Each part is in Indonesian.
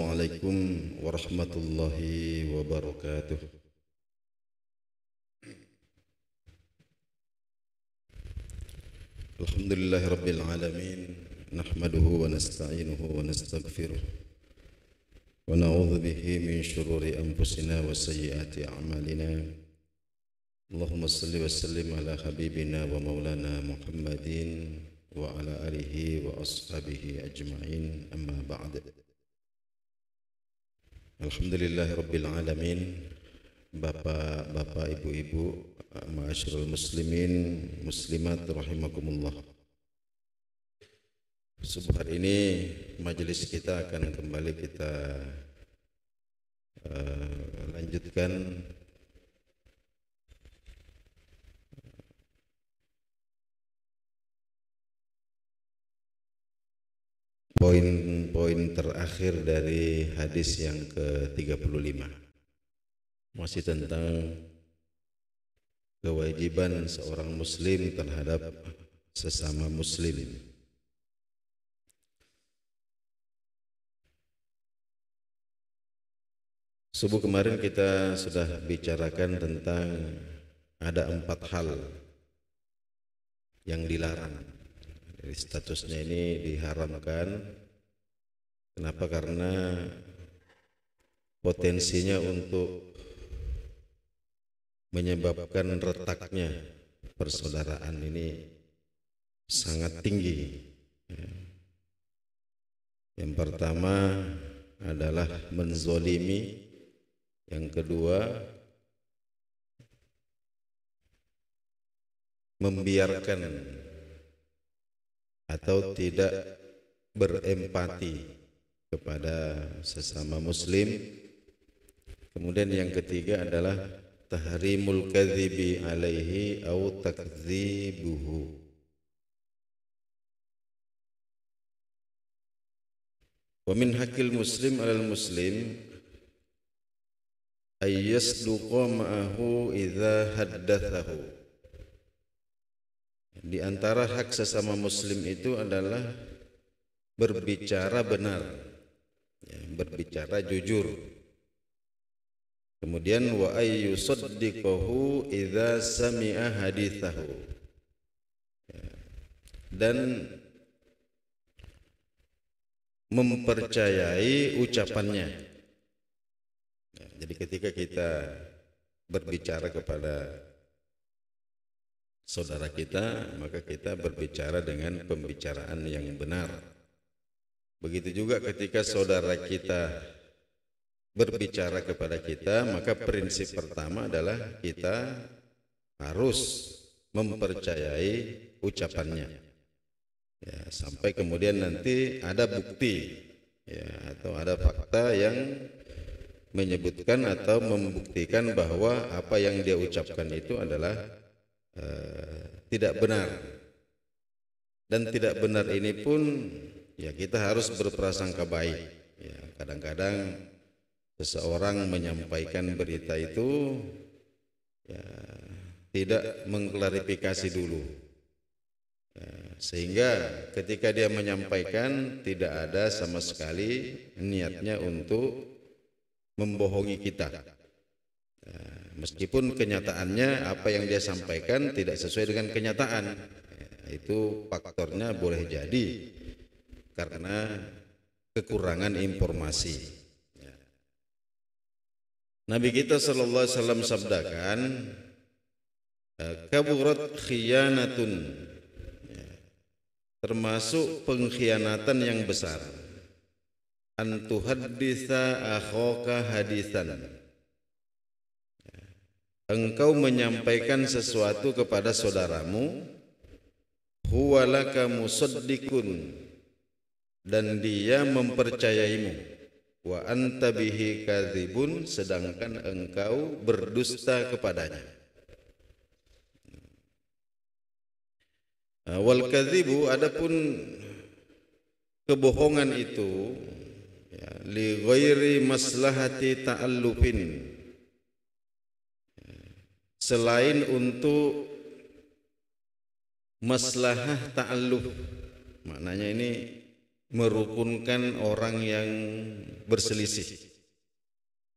Assalamualaikum warahmatullahi wabarakatuh. Alhamdulillahi rabbil alamin. Nahmaduhu wa nasta'inuhu wa nastaghfiruh. Wa na'udzu bihi min shururi anfusina wa sayyiati a'malina. Allahumma salli wa sallim ala habibina wa maulana Muhammadin wa ala alihi wa ashabihi ajma'in. Amma ba'd. Alhamdulillahi rabbil alamin. Bapak-bapak, ibu-ibu, ma'asyiral muslimin, muslimat rahimakumullah. Subuh hari ini majelis kita akan kembali kita lanjutkan poin-poin terakhir dari hadis yang ke-35. Masih tentang kewajiban seorang muslim terhadap sesama muslim. Subuh kemarin kita sudah bicarakan tentang ada 4 hal yang dilarang. Jadi statusnya ini diharamkan. Kenapa? Karena potensinya untuk menyebabkan retaknya persaudaraan ini sangat tinggi. Yang pertama adalah menzolimi, yang kedua membiarkan atau tidak berempati kepada sesama muslim. Kemudian yang ketiga adalah tahrimul kadhibi alaihi au takdzibuhu. Wa min haqqil muslim alal muslim ay yasduqa ma'ahu idza haddatsahu. Di antara hak sesama muslim itu adalah berbicara benar, berbicara jujur. Kemudian wa ayyusaddiqahu idza sami'a hadithahu, dan mempercayai ucapannya. Jadi ketika kita berbicara kepada saudara kita, maka kita berbicara dengan pembicaraan yang benar. Begitu juga ketika saudara kita berbicara kepada kita, maka prinsip pertama adalah kita harus mempercayai ucapannya, ya, sampai kemudian nanti ada bukti, ya, atau ada fakta yang menyebutkan atau membuktikan bahwa apa yang dia ucapkan itu adalah tidak benar. Dan tidak benar ini pun ya kita harus berprasangka baik. Ya, kadang-kadang seseorang menyampaikan berita itu ya, tidak mengklarifikasi dulu, ya, sehingga ketika dia menyampaikan tidak ada sama sekali niatnya untuk membohongi kita, ya, meskipun kenyataannya apa yang dia sampaikan tidak sesuai dengan kenyataan, ya, itu faktornya boleh jadi karena kekurangan informasi. Nabi kita sallallahu alaihi wasallam sabdakan, kaburat khiyanatun, termasuk pengkhianatan yang besar, an tuhadditsa akhaka hadisan, engkau menyampaikan sesuatu kepada saudaramu, huwa laka musaddiqun, dan dia mempercayaimu, wa anta bihi kadzibun, sedangkan engkau berdusta kepadanya. Wal kadzibu, adapun kebohongan itu, ya, li ghairi maslahati ta'allufin, selain untuk maslahah ta'alluf. Maknanya ini merukunkan orang yang berselisih.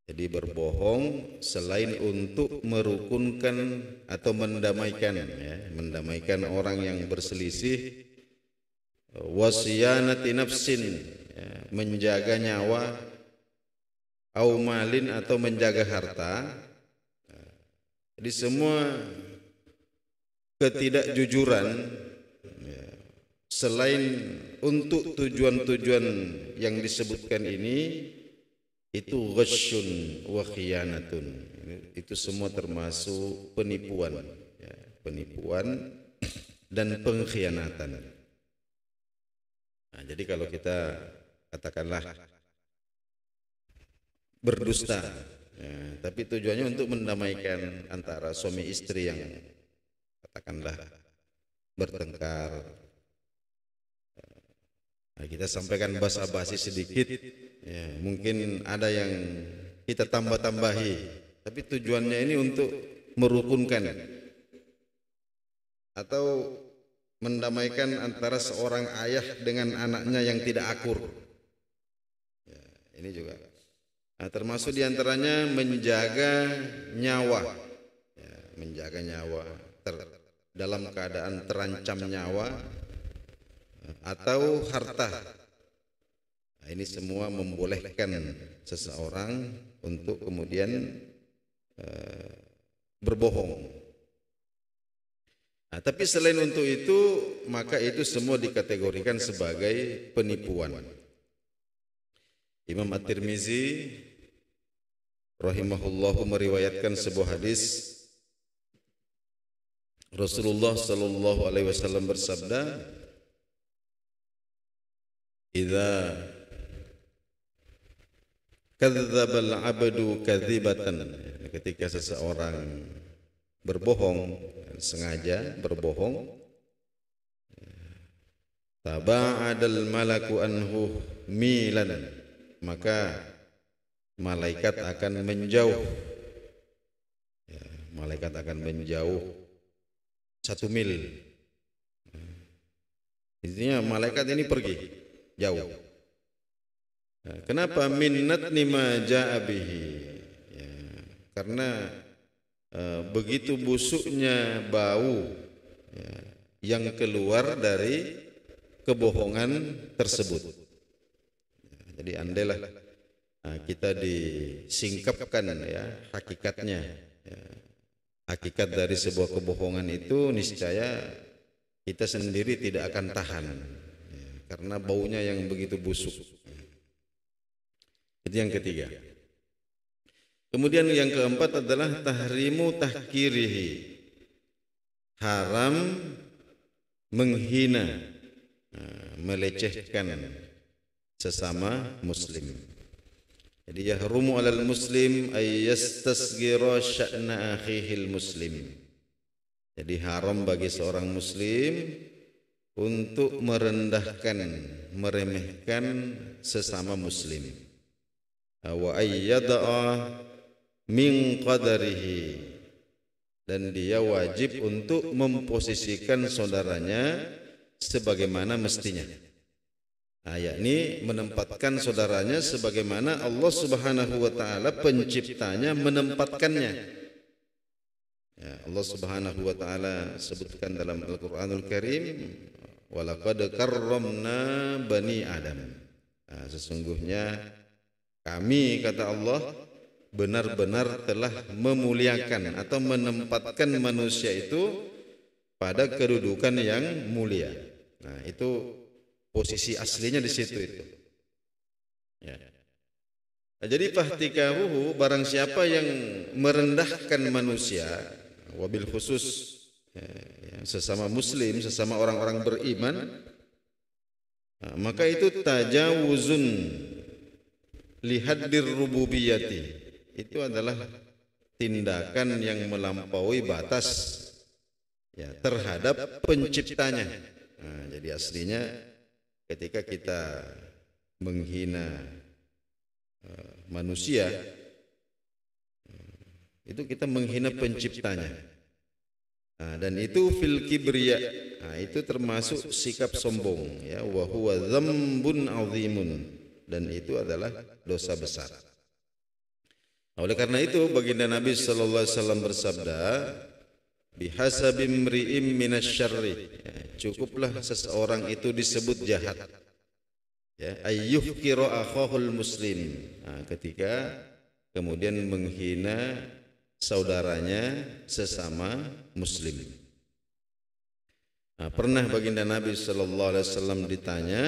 Jadi berbohong selain untuk merukunkan atau mendamaikan, ya, mendamaikan orang yang berselisih, wasiyanati nafsin, ya, menjaga nyawa, au malin atau menjaga harta. Jadi semua ketidakjujuran, ya, selain untuk tujuan-tujuan yang disebutkan ini, itu ghasyun wa khiyanatun. Itu semua termasuk penipuan, ya, penipuan dan pengkhianatan. Nah, jadi kalau kita katakanlah berdusta, ya, tapi tujuannya untuk mendamaikan antara suami istri yang katakanlah bertengkar, nah, kita sampaikan basa-basi sedikit, ya, mungkin ada yang kita tambah-tambahi, tapi tujuannya ini untuk merukunkan atau mendamaikan antara seorang ayah dengan anaknya yang tidak akur, ya, ini juga. Nah, termasuk diantaranya menjaga nyawa, ya, menjaga nyawa dalam keadaan terancam nyawa atau harta. Nah, ini semua membolehkan seseorang untuk kemudian berbohong. Nah, tapi selain untuk itu, maka itu semua dikategorikan sebagai penipuan. Imam At-Tirmizi rahimahullahu meriwayatkan sebuah hadis, Rasulullah sallallahu alaihi wasallam bersabda, "Idza kadzdzaba al-'abdu kadzibatan," ketika seseorang berbohong, sengaja berbohong, taba'adal malaku anhu milan, maka malaikat akan menjauh, ya, malaikat akan menjauh 1 mil. Intinya malaikat ini pergi jauh. Nah, kenapa minnatni ma ja'a bihi? Ya, karena begitu busuknya bau, ya, yang keluar dari kebohongan tersebut. Ya, jadi andailah kita disingkapkan, ya, hakikatnya, ya, hakikat dari sebuah kebohongan itu, niscaya kita sendiri tidak akan tahan, ya, karena baunya yang begitu busuk. Itu yang ketiga. Kemudian yang keempat adalah tahrimu tahkirihi, haram menghina, melecehkan sesama muslim. Jadi yahrumu 'alal muslim ay yastasghira sya'na akhihil muslim. Jadi haram bagi seorang muslim untuk merendahkan, meremehkan sesama muslim. Wa ayyada'a min qadarihi, dan dia wajib untuk memposisikan saudaranya sebagaimana mestinya. Nah, yakni menempatkan saudaranya sebagaimana Allah Subhanahu wa taala penciptanya menempatkannya. Ya, Allah Subhanahu wa taala sebutkan dalam Al-Qur'anul Karim, walaqad karramna bani Adam. Nah, sesungguhnya kami, kata Allah, benar-benar telah memuliakan atau menempatkan manusia itu pada kedudukan yang mulia. Nah, itu posisi aslinya di situ itu. Ya. Nah, jadi fahtikahuhu, barang siapa yang merendahkan manusia, wabil khusus, ya, sesama muslim, sesama orang-orang beriman, nah, maka itu tajawuzun lihaddir rububiyati. Itu adalah tindakan yang melampaui batas, ya, terhadap penciptanya. Nah, jadi aslinya ketika kita menghina manusia, itu kita menghina penciptanya. Nah, dan itu fil kibriya, Nah, itu termasuk sikap sombong ya, wa huwa dzambun azimun, dan itu adalah dosa besar. Oleh karena itu baginda Nabi sallallahu alaihi wasallam bersabda, bihasabi imri'im minasyarri, ya, cukuplah seseorang itu disebut jahat, ya, ayyuhkira akhahul muslim, nah, ketika kemudian menghina saudaranya sesama muslim. Nah, pernah baginda Nabi sallallahu alaihi wasallam ditanya,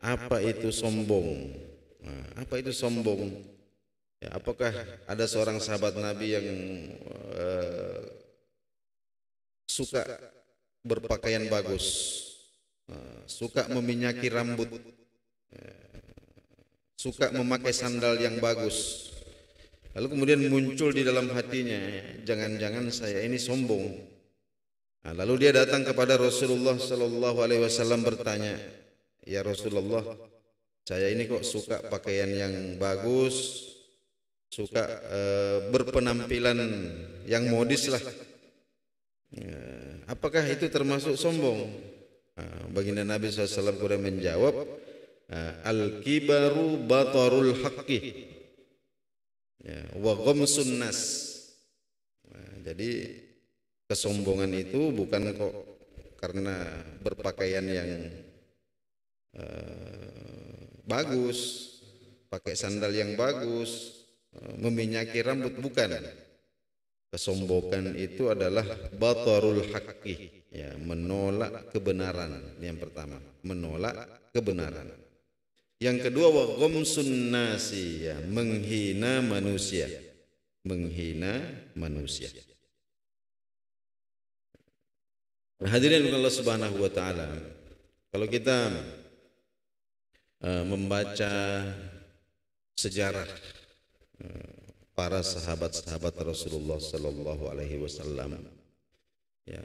apa itu sombong? Nah, apa itu sombong? Ya, apakah ada seorang sahabat Nabi yang suka berpakaian bagus, suka meminyaki rambut, suka memakai sandal yang bagus, lalu kemudian muncul di dalam hatinya, jangan-jangan saya ini sombong. Nah, lalu dia datang kepada Rasulullah Sallallahu Alaihi Wasallam bertanya, ya Rasulullah, saya ini kok suka pakaian yang bagus, suka berpenampilan yang modis lah. Apakah itu termasuk sombong? Baginda Nabi SAW kemudian menjawab, al-kibaru batarul haqqi, ya, wa ghamsun nas. Jadi kesombongan itu bukan kok karena berpakaian yang bagus, pakai sandal yang bagus, meminyaki rambut, bukan. Kesombongan itu adalah batarul haqqi, ya, menolak kebenaran. Yang pertama, menolak kebenaran. Yang kedua, wa ghamsun nasi, ya, menghina manusia. Menghina manusia. Hadirin Allah Subhanahu wa taala, kalau kita membaca sejarah para sahabat-sahabat Rasulullah sallallahu alaihi wasallam, ya,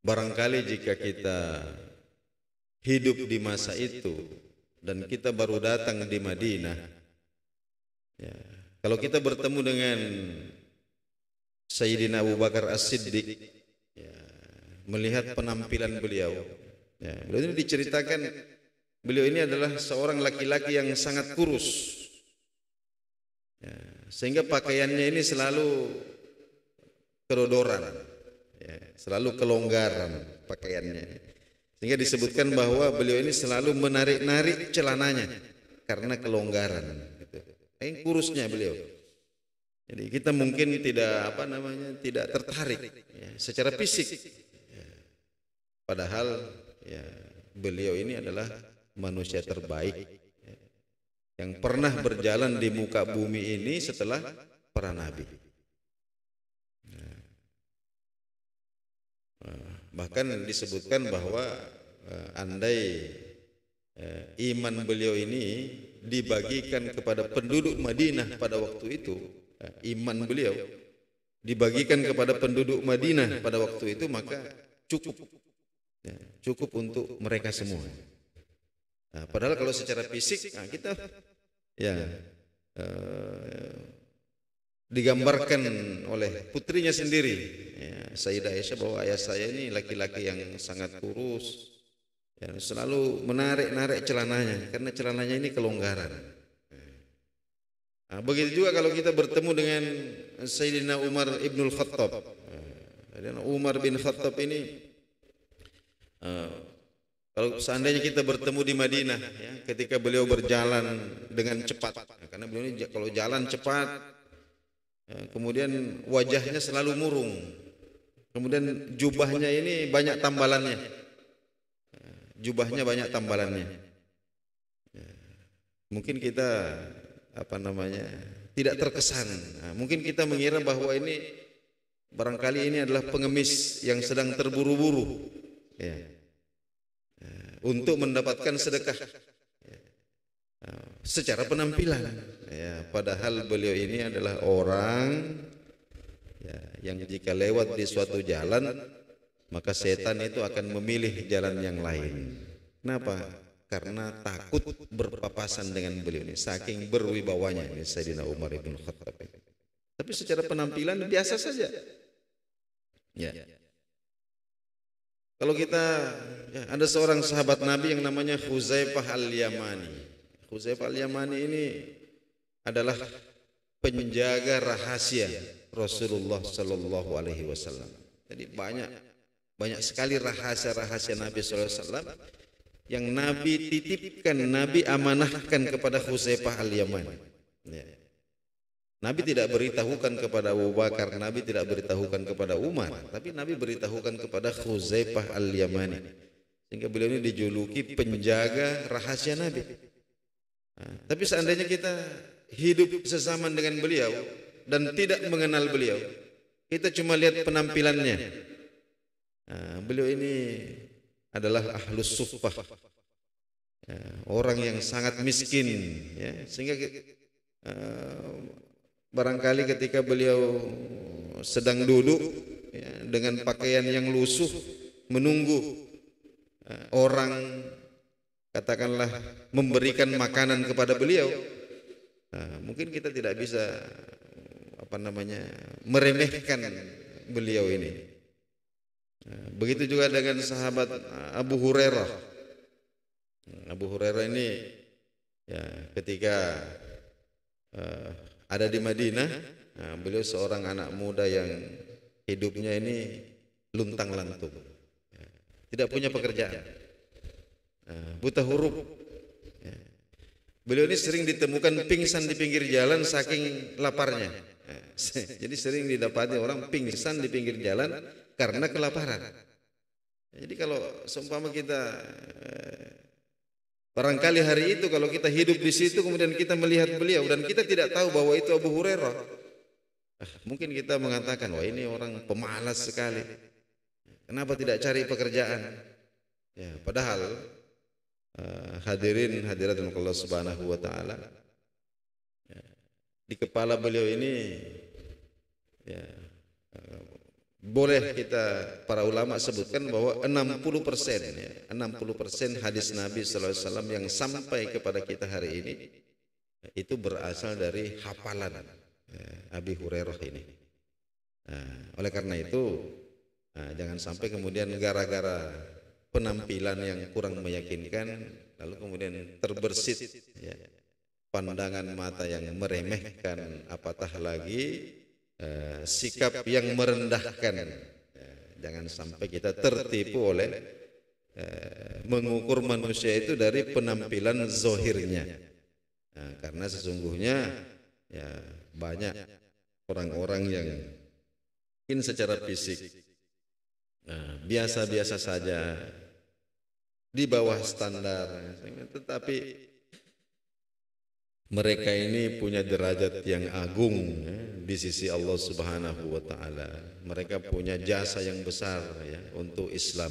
barangkali jika kita hidup di masa itu dan kita baru datang di Madinah, ya, kalau kita bertemu dengan Sayyidina Abu Bakar As-Siddiq, ya, melihat penampilan beliau, ya, beliau ini diceritakan beliau ini adalah seorang laki-laki yang sangat kurus, ya, sehingga pakaiannya ini selalu kedodoran, ya, selalu kelonggaran pakaiannya, sehingga disebutkan bahwa beliau ini selalu menarik-narik celananya karena kelonggaran, gitu. Kurusnya beliau. Jadi kita mungkin tidak tertarik, ya, secara fisik, ya. Padahal, ya, beliau ini adalah manusia terbaik yang pernah berjalan di muka bumi ini setelah para nabi. Bahkan disebutkan bahwa andai iman beliau ini dibagikan kepada penduduk Madinah pada waktu itu, iman beliau dibagikan kepada penduduk Madinah pada waktu itu, maka cukup untuk mereka semua. Nah, padahal kalau secara fisik, nah, kita, ya, digambarkan oleh putrinya sendiri, ya, Sayyidah Aisyah, bahwa ayah saya ini laki-laki yang sangat kurus, ya, selalu menarik-narik celananya karena celananya ini kelonggaran. Nah, begitu juga kalau kita bertemu dengan Sayyidina Umar Ibnul Khattab. Umar bin Khattab ini, kalau seandainya kita bertemu di Madinah, ya, ketika beliau berjalan dengan cepat, karena beliau ini kalau jalan cepat, ya, kemudian wajahnya selalu murung, kemudian jubahnya ini banyak tambalannya, jubahnya banyak tambalannya. Ya, mungkin kita tidak terkesan. Nah, mungkin kita mengira bahwa ini barangkali ini adalah pengemis yang sedang terburu-buru, ya, untuk mendapatkan sedekah, ya, secara penampilan, ya, padahal beliau ini adalah orang, ya, yang jika lewat di suatu jalan maka setan itu akan memilih jalan yang lain. Kenapa? Karena takut berpapasan dengan beliau ini, saking berwibawanya ini Sayyidina Umar bin Khattab. Tapi secara penampilan biasa saja, ya. Kalau kita ada seorang sahabat Nabi yang namanya Huzaifah Al-Yamani. Huzaifah Al-Yamani ini adalah penjaga rahasia Rasulullah Sallallahu Alaihi Wasallam. Jadi banyak sekali rahasia-rahasia Nabi Sallallahu Alaihi Wasallam yang Nabi titipkan, Nabi amanahkan kepada Huzaifah Al-Yamani. Ya. Nabi tidak beritahukan kepada Abu Bakar, Nabi tidak beritahukan kepada Umar, tapi Nabi beritahukan kepada Huzaifah Al-Yamani. Sehingga beliau ini dijuluki penjaga rahasia Nabi. Nah, tapi seandainya kita hidup sezaman dengan beliau dan tidak mengenal beliau, kita cuma lihat penampilannya. Nah, beliau ini adalah ahlus suffah, ya, orang yang sangat miskin, ya, sehingga barangkali ketika beliau sedang duduk, ya, dengan pakaian yang lusuh menunggu orang katakanlah memberikan makanan kepada beliau, nah, mungkin kita tidak bisa meremehkan beliau ini. Nah, begitu juga dengan sahabat Abu Hurairah. Abu Hurairah ini, ya, ketika ada di Madinah, nah, beliau seorang anak muda yang hidupnya ini luntang-lantung, ya, tidak punya pekerjaan, buta huruf. Ya. Beliau ini sering ditemukan pingsan di pinggir jalan saking laparnya. Ya. Jadi sering didapati orang pingsan di pinggir jalan karena kelaparan. Jadi kalau seumpama kita barangkali hari itu kalau kita hidup di situ kemudian kita melihat beliau dan kita tidak tahu bahwa itu Abu Hurairah, mungkin kita mengatakan, wah ini orang pemalas sekali, kenapa tidak cari pekerjaan? Ya, padahal hadirin hadirat Allah Subhanahu wa taala, ya, di kepala beliau ini, ya, boleh kita para ulama sebutkan bahwa 60%, ya, 60% hadis Nabi sallallahu alaihi wasallam yang sampai kepada kita hari ini itu berasal dari hafalan Abi Hurairah ini. Nah, oleh karena itu, jangan sampai kemudian gara-gara penampilan yang kurang meyakinkan lalu kemudian terbersit, ya, pandangan mata yang meremehkan, apatah lagi sikap yang merendahkan. Jangan sampai kita tertipu oleh mengukur manusia itu dari penampilan zohirnya. Karena sesungguhnya, ya, banyak orang-orang yang mungkin secara fisik biasa-biasa saja, di bawah standar, tetapi mereka ini punya derajat yang agung, ya, di sisi Allah Subhanahu wa taala. Mereka punya jasa yang besar, ya, untuk Islam.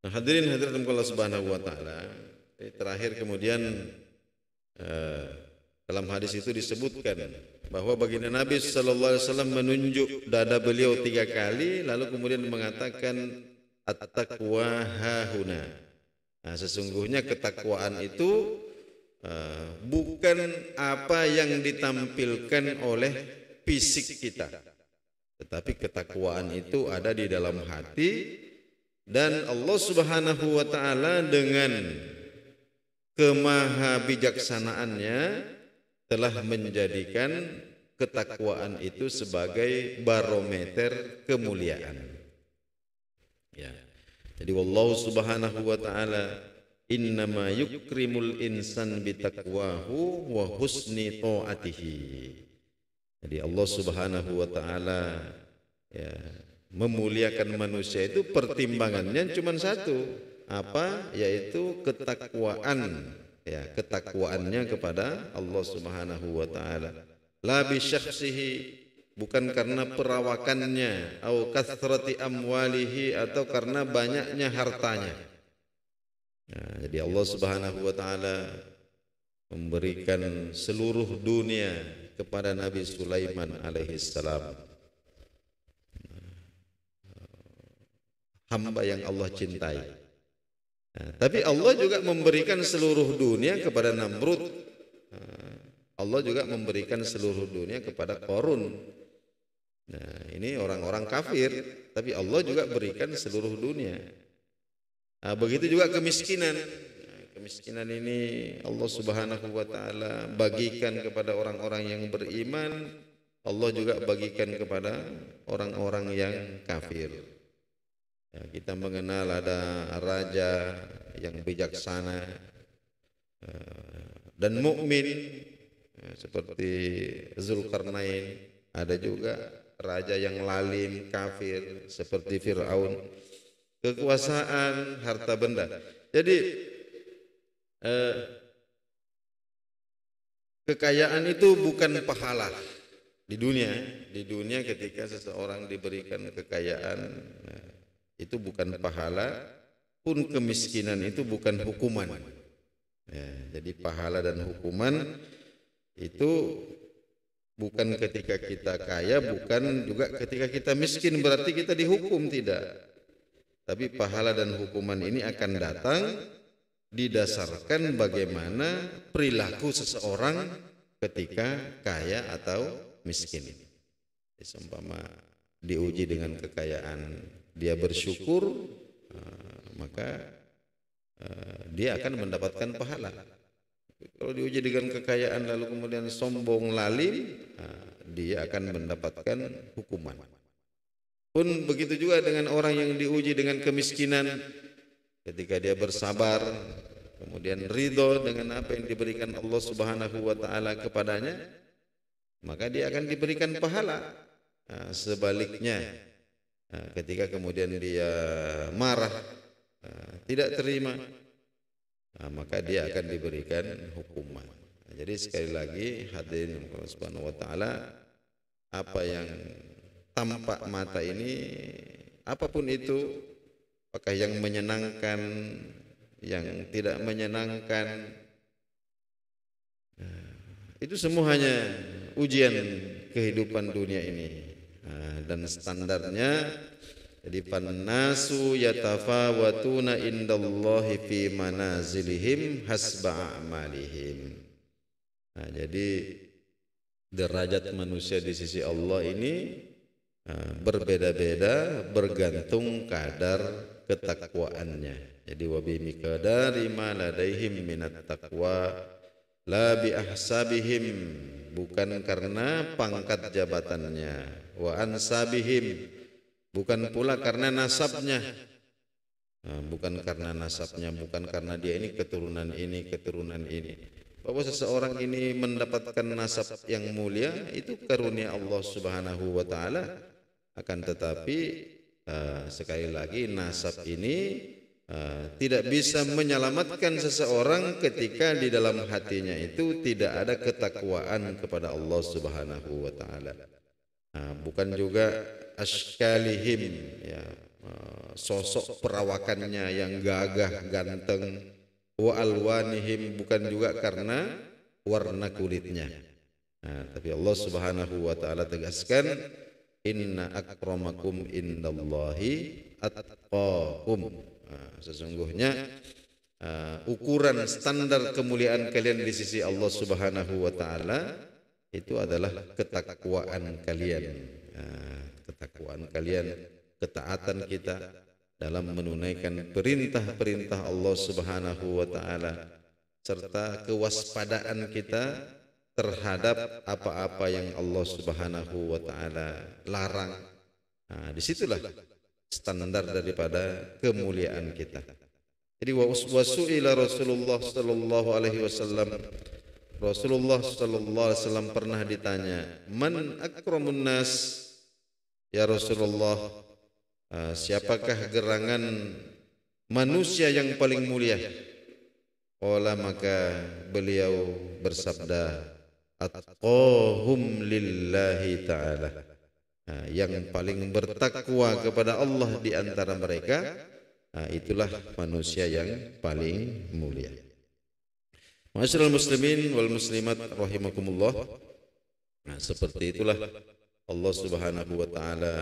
Nah, hadirin hadirat Allah Subhanahu wa taala, terakhir kemudian dalam hadis itu disebutkan bahwa baginda Nabi sallallahu alaihi wasallam menunjuk dada beliau 3 kali lalu kemudian mengatakan at-taqwa hahuna. Nah, sesungguhnya ketakwaan itu bukan apa yang ditampilkan oleh fisik kita, tetapi ketakwaan itu ada di dalam hati, dan Allah Subhanahu wa taala dengan kemahabijaksanaannya telah menjadikan ketakwaan itu sebagai barometer kemuliaan. Ya. Jadi wallahu Subhanahu wa taala innama yukrimul insan bitaqwahu wa husni ta'atihi. Jadi Allah Subhanahu wa taala, ya, memuliakan manusia itu pertimbangannya cuma satu, apa? Yaitu ketakwaan, ya, ketakwaannya kepada Allah Subhanahu wa taala. La bi syakhsihi, bukan karena perawakannya, au kathrati amwalihi, atau karena banyaknya hartanya. Nah, jadi Allah Subhanahu wa taala memberikan seluruh dunia kepada Nabi Sulaiman alaihissalam, hamba yang Allah cintai. Nah, tapi Allah juga memberikan seluruh dunia kepada Namrud. Allah juga memberikan seluruh dunia kepada Qarun. Nah, ini orang-orang kafir, tapi Allah juga berikan seluruh dunia. Nah, begitu juga kemiskinan. Nah, kemiskinan ini Allah Subhanahu wa taala bagikan kepada orang-orang yang beriman, Allah juga bagikan kepada orang-orang yang kafir. Ya, kita mengenal ada raja yang bijaksana dan mukmin seperti Zulkarnain, ada juga raja yang lalim kafir seperti Fir'aun, kekuasaan, harta benda. Jadi kekayaan itu bukan pahala di dunia. Di dunia ketika seseorang diberikan kekayaan, nah, itu bukan pahala, pun kemiskinan itu bukan hukuman. Ya, jadi pahala dan hukuman itu bukan ketika kita kaya, bukan juga ketika kita miskin berarti kita dihukum, tidak. Tapi pahala dan hukuman ini akan datang didasarkan bagaimana perilaku seseorang ketika kaya atau miskin. Seumpama diuji dengan kekayaan, dia bersyukur, maka dia akan mendapatkan pahala. Kalau diuji dengan kekayaan lalu kemudian sombong, lalim, dia akan mendapatkan hukuman. Pun begitu juga dengan orang yang diuji dengan kemiskinan, ketika dia bersabar, kemudian ridho dengan apa yang diberikan Allah Subhanahu wa taala kepadanya, maka dia akan diberikan pahala. Sebaliknya, ketika kemudian dia marah, tidak terima, maka dia akan diberikan hukuman. Jadi sekali lagi hadirin Allah Subhanahu wa taala, apa yang tampak mata ini, apapun itu, apakah yang menyenangkan, yang tidak menyenangkan, itu semua hanya ujian kehidupan dunia ini. Dan standarnya, jadi pannasu yatafawatuna indallahi fi manazilihim hasba a'malihim. Nah, jadi derajat manusia di sisi Allah ini berbeda-beda bergantung kadar ketakwaannya. Jadi wa bi miqdari ma ladaihim minat taqwa la bi ahsabihim, bukan karena pangkat jabatannya, wa ansabihim, bukan pula karena nasabnya. Bukan karena nasabnya, bukan karena dia ini keturunan ini, keturunan ini. Bahwa seseorang ini mendapatkan nasab yang mulia itu karunia Allah Subhanahu wa taala. Akan tetapi sekali lagi nasab ini tidak bisa menyelamatkan seseorang ketika di dalam hatinya itu tidak ada ketakwaan kepada Allah Subhanahu wa taala. Bukan juga askalihim, ya, sosok perawakannya yang gagah ganteng, wa alwanihim, bukan juga karena warna kulitnya. Tapi Allah Subhanahu wa taala tegaskan, inna akramakum indallahi atqakum. Sesungguhnya ukuran standar kemuliaan kalian di sisi Allah Subhanahu wa taala itu adalah ketakwaan kalian. Ketakwaan kalian, ketaatan kita dalam menunaikan perintah-perintah Allah Subhanahu wa taala, serta kewaspadaan kita terhadap apa-apa yang Allah Subhanahu wa taala larang. Disitulah standar daripada kemuliaan kita. Jadi wasu'ila Rasulullah sallallahu alaihi wasallam, Rasulullah sallallahu alaihi wasallam pernah ditanya, man akramun nas, ya Rasulullah, siapakah gerangan manusia yang paling mulia? Qala, maka beliau bersabda, atqahum lillahi ta'ala, yang paling bertakwa kepada Allah di antara mereka, itulah manusia yang paling mulia. Ma'asyiral muslimin wal muslimat rahimakumullah. Seperti itulah Allah Subhanahu wa taala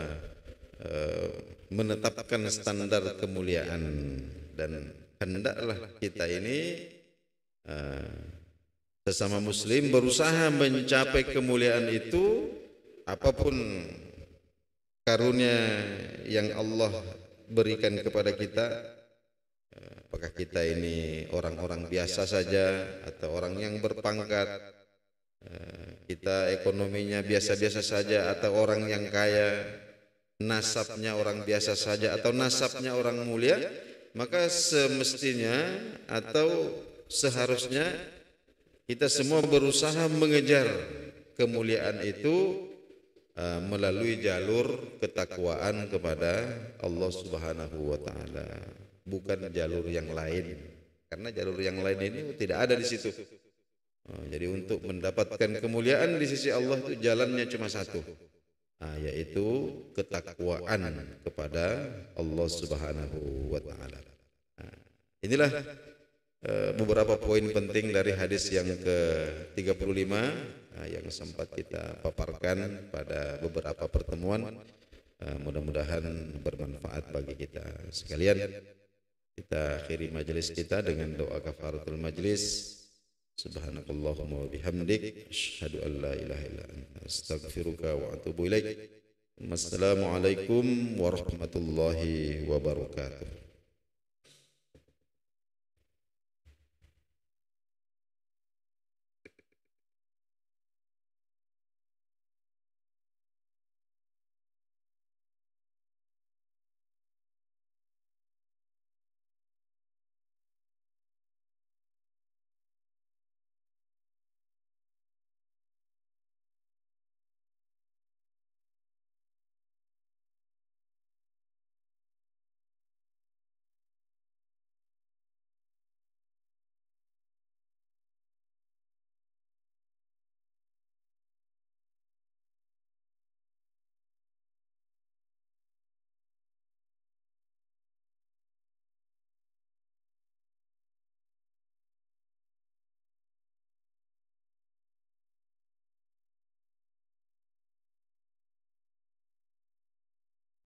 menetapkan standar kemuliaan, dan hendaklah kita ini sesama muslim berusaha mencapai kemuliaan itu apapun karunia yang Allah berikan kepada kita, apakah kita ini orang-orang biasa saja atau orang yang berpangkat, kita ekonominya biasa-biasa saja atau orang yang kaya, nasabnya orang biasa saja atau nasabnya orang mulia, maka semestinya atau seharusnya kita semua berusaha mengejar kemuliaan itu melalui jalur ketakwaan kepada Allah Subhanahu wa taala, bukan jalur yang lain. Karena jalur yang lain ini tidak ada di situ. Jadi untuk mendapatkan kemuliaan di sisi Allah itu jalannya cuma satu, yaitu ketakwaan kepada Allah Subhanahu wa taala. Inilah beberapa poin penting dari hadis yang ke-35 yang sempat kita paparkan pada beberapa pertemuan. Mudah-mudahan bermanfaat bagi kita sekalian. Kita akhiri majelis kita dengan doa kafaratul majlis. Subhanakallahumma wa bihamdik, asyhadu an la ilaha illa anta, astaghfiruka wa atubu ilaik. Wassalamualaikum warahmatullahi wabarakatuh.